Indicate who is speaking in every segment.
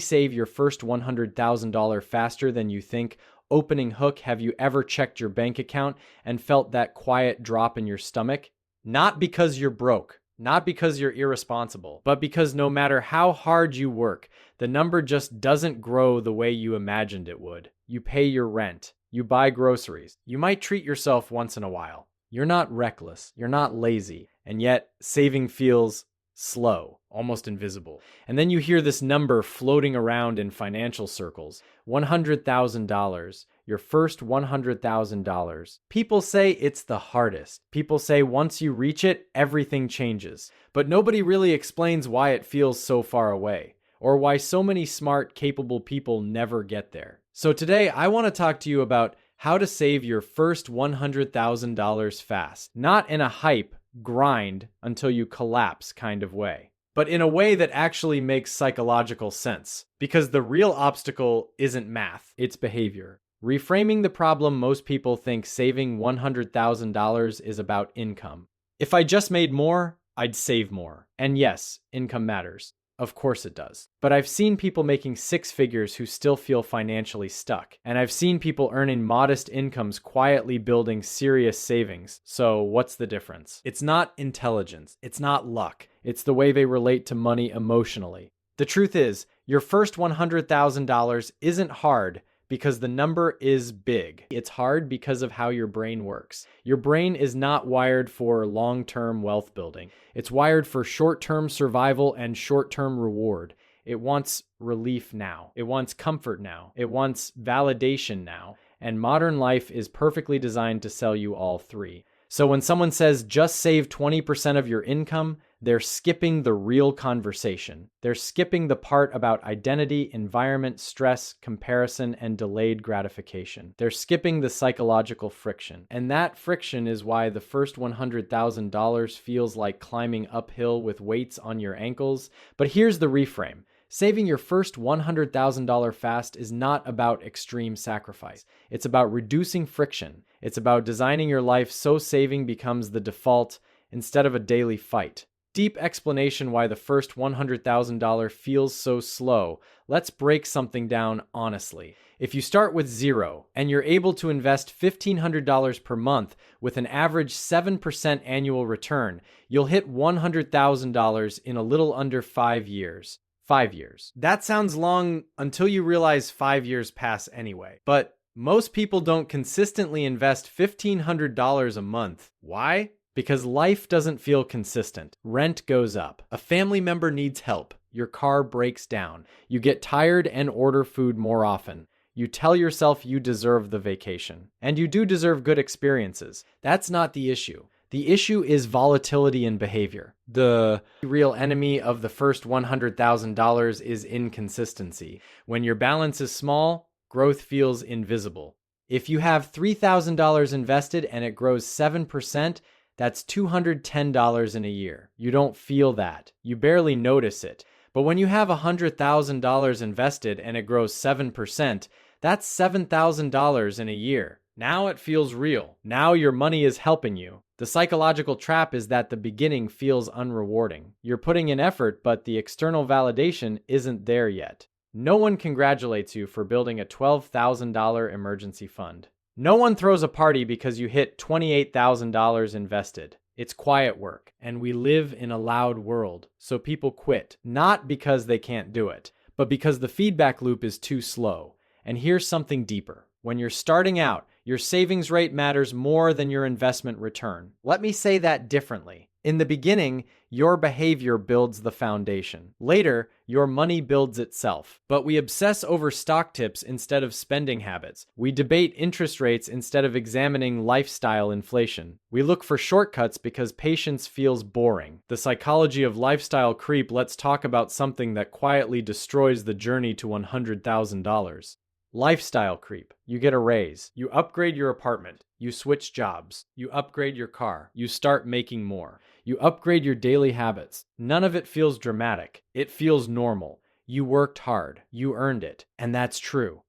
Speaker 1: Save your first $100,000 faster than you think. Opening hook, have you ever checked your bank account and felt that quiet drop in your stomach? Not because you're broke, not because you're irresponsible, but because no matter how hard you work, the number just doesn't grow the way you imagined it would. You pay your rent, you buy groceries, you might treat yourself once in a while. You're not reckless, you're not lazy, and yet saving feels slow, almost invisible. And then you hear this number floating around in financial circles, $100,000, your first $100,000. People say it's the hardest. People say once you reach it, everything changes. But nobody really explains why it feels so far away, or why so many smart, capable people never get there. So today, I want to talk to you about how to save your first $100,000 fast. Not in a hype, grind until you collapse kind of way, but in a way that actually makes psychological sense. Because the real obstacle isn't math, it's behavior. Reframing the problem, most people think saving $100,000 is about income. If I just made more, I'd save more. And yes, income matters. Of course it does. But I've seen people making six figures who still feel financially stuck. And I've seen people earning modest incomes quietly building serious savings. So what's the difference? It's not intelligence. It's not luck. It's the way they relate to money emotionally. The truth is, your first $100,000 isn't hard because the number is big. It's hard because of how your brain works. Your brain is not wired for long-term wealth building. It's wired for short-term survival and short-term reward. It wants relief now. It wants comfort now. It wants validation now. And modern life is perfectly designed to sell you all three. So when someone says just save 20% of your income, they're skipping the real conversation. They're skipping the part about identity, environment, stress, comparison, and delayed gratification. They're skipping the psychological friction. And that friction is why the first $100,000 feels like climbing uphill with weights on your ankles. But here's the reframe. Saving your first $100,000 fast is not about extreme sacrifice. It's about reducing friction. It's about designing your life so saving becomes the default instead of a daily fight. Deep explanation why the first $100,000 feels so slow. Let's break something down honestly. If you start with zero and you're able to invest $1,500 per month with an average 7% annual return, you'll hit $100,000 in a little under 5 years. 5 years. That sounds long until you realize 5 years pass anyway. But most people don't consistently invest $1,500 a month. Why? Because life doesn't feel consistent. Rent goes up. A family member needs help. Your car breaks down. You get tired and order food more often. You tell yourself you deserve the vacation. And you do deserve good experiences. That's not the issue. The issue is volatility in behavior. The real enemy of the first $100,000 is inconsistency. When your balance is small, growth feels invisible. If you have $3,000 invested and it grows 7%, that's $210 in a year. You don't feel that. You barely notice it. But when you have $100,000 invested and it grows 7%, that's $7,000 in a year. Now it feels real. Now your money is helping you. The psychological trap is that the beginning feels unrewarding. You're putting in effort, but the external validation isn't there yet. No one congratulates you for building a $12,000 emergency fund. No one throws a party because you hit $28,000 invested. It's quiet work, and we live in a loud world, so people quit, not because they can't do it, but because the feedback loop is too slow. And here's something deeper. When you're starting out, your savings rate matters more than your investment return. Let me say that differently. In the beginning, your behavior builds the foundation. Later, your money builds itself. But we obsess over stock tips instead of spending habits. We debate interest rates instead of examining lifestyle inflation. We look for shortcuts because patience feels boring. The psychology of lifestyle creep. Let's talk about something that quietly destroys the journey to $100,000. Lifestyle creep. You get a raise. You upgrade your apartment. You switch jobs. You upgrade your car. You start making more. You upgrade your daily habits. None of it feels dramatic. It feels normal. You worked hard. You earned it. And that's true.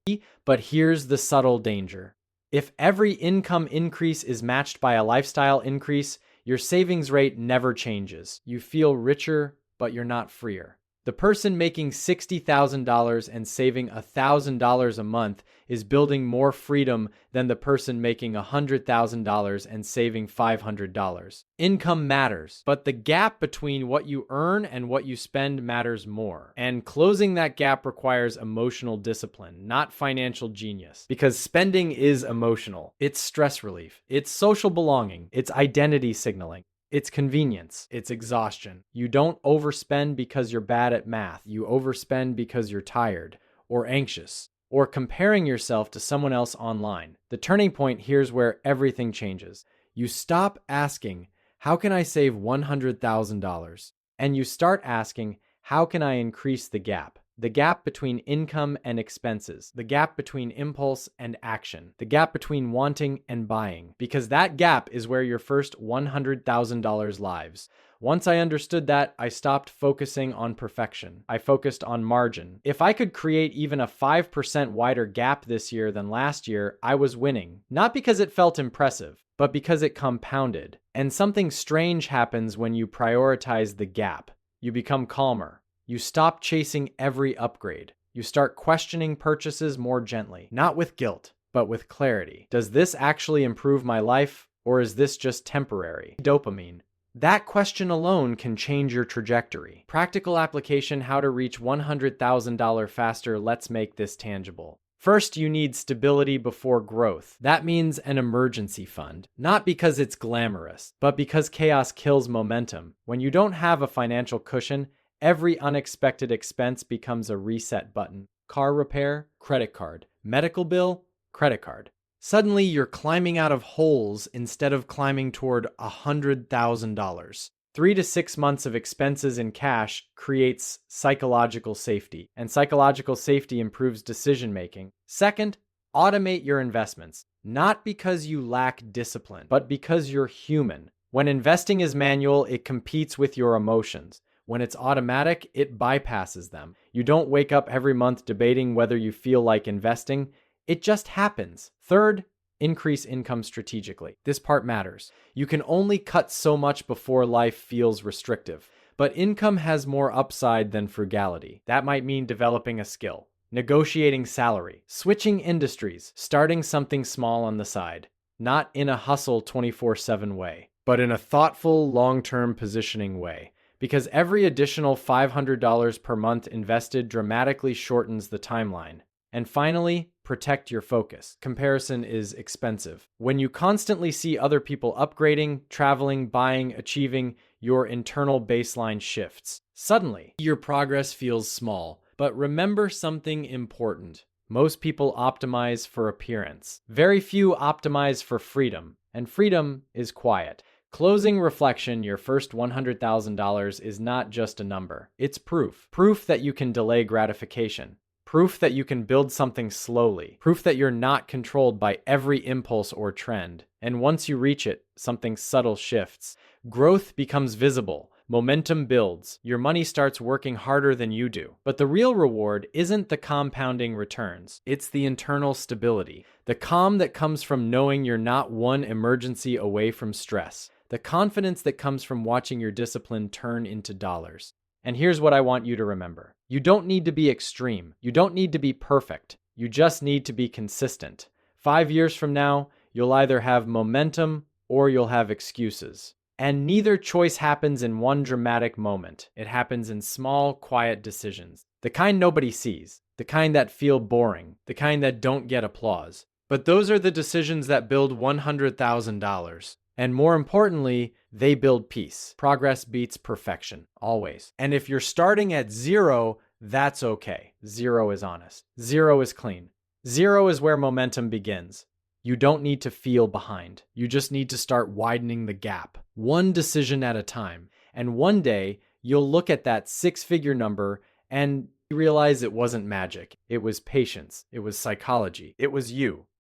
Speaker 1: But here's the subtle danger. If every income increase is matched by a lifestyle increase, your savings rate never changes. You feel richer, but you're not freer. The person making $60,000 and saving $1,000 a month is building more freedom than the person making $100,000 and saving $500. Income matters, but the gap between what you earn and what you spend matters more. And closing that gap requires emotional discipline, not financial genius. Because spending is emotional. It's stress relief. It's social belonging. It's identity signaling. It's convenience. It's exhaustion. You don't overspend because you're bad at math. You overspend because you're tired or anxious or comparing yourself to someone else online. The turning point here's where everything changes. You stop asking, how can I save $100,000? And you start asking, how can I increase the gap? The gap between income and expenses, the gap between impulse and action, the gap between wanting and buying, because that gap is where your first $100,000 lives. Once I understood that, I stopped focusing on perfection. I focused on margin. If I could create even a 5% wider gap this year than last year, I was winning. Not because it felt impressive, but because it compounded. And something strange happens when you prioritize the gap. You become calmer. You stop chasing every upgrade. You start questioning purchases more gently, not with guilt, but with clarity. Does this actually improve my life, or is this just temporary? Dopamine. That question alone can change your trajectory. Practical application: how to reach $100,000 faster. Let's make this tangible. First, you need stability before growth. That means an emergency fund. Not because it's glamorous, but because chaos kills momentum. When you don't have a financial cushion, every unexpected expense becomes a reset button. Car repair, credit card. Medical bill, credit card. Suddenly, you're climbing out of holes instead of climbing toward $100,000. 3 to 6 months of expenses in cash creates psychological safety, and psychological safety improves decision making. Second, automate your investments. Not because you lack discipline, but because you're human. When investing is manual, it competes with your emotions. When it's automatic, it bypasses them. You don't wake up every month debating whether you feel like investing. It just happens. Third, increase income strategically. This part matters. You can only cut so much before life feels restrictive. But income has more upside than frugality. That might mean developing a skill, negotiating salary, switching industries, starting something small on the side. Not in a hustle 24/7 way, but in a thoughtful, long-term positioning way. Because every additional $500 per month invested dramatically shortens the timeline. And finally, protect your focus. Comparison is expensive. When you constantly see other people upgrading, traveling, buying, achieving, your internal baseline shifts. Suddenly, your progress feels small. But remember something important. Most people optimize for appearance. Very few optimize for freedom. And freedom is quiet. Closing reflection: your first $100,000 is not just a number. It's proof. Proof that you can delay gratification. Proof that you can build something slowly. Proof that you're not controlled by every impulse or trend. And once you reach it, something subtle shifts. Growth becomes visible. Momentum builds. Your money starts working harder than you do. But the real reward isn't the compounding returns. It's the internal stability. The calm that comes from knowing you're not one emergency away from stress. The confidence that comes from watching your discipline turn into dollars. And here's what I want you to remember. You don't need to be extreme. You don't need to be perfect. You just need to be consistent. 5 years from now, you'll either have momentum or you'll have excuses. And neither choice happens in one dramatic moment. It happens in small, quiet decisions. The kind nobody sees. The kind that feel boring. The kind that don't get applause. But those are the decisions that build $100,000. And more importantly, they build peace. Progress beats perfection, always. And if you're starting at 0, that's okay. 0 is honest. 0 is clean. 0 is where momentum begins. You don't need to feel behind. You just need to start widening the gap, one decision at a time. And one day, you'll look at that 6-figure number and realize it wasn't magic. It was patience. It was psychology. It was you.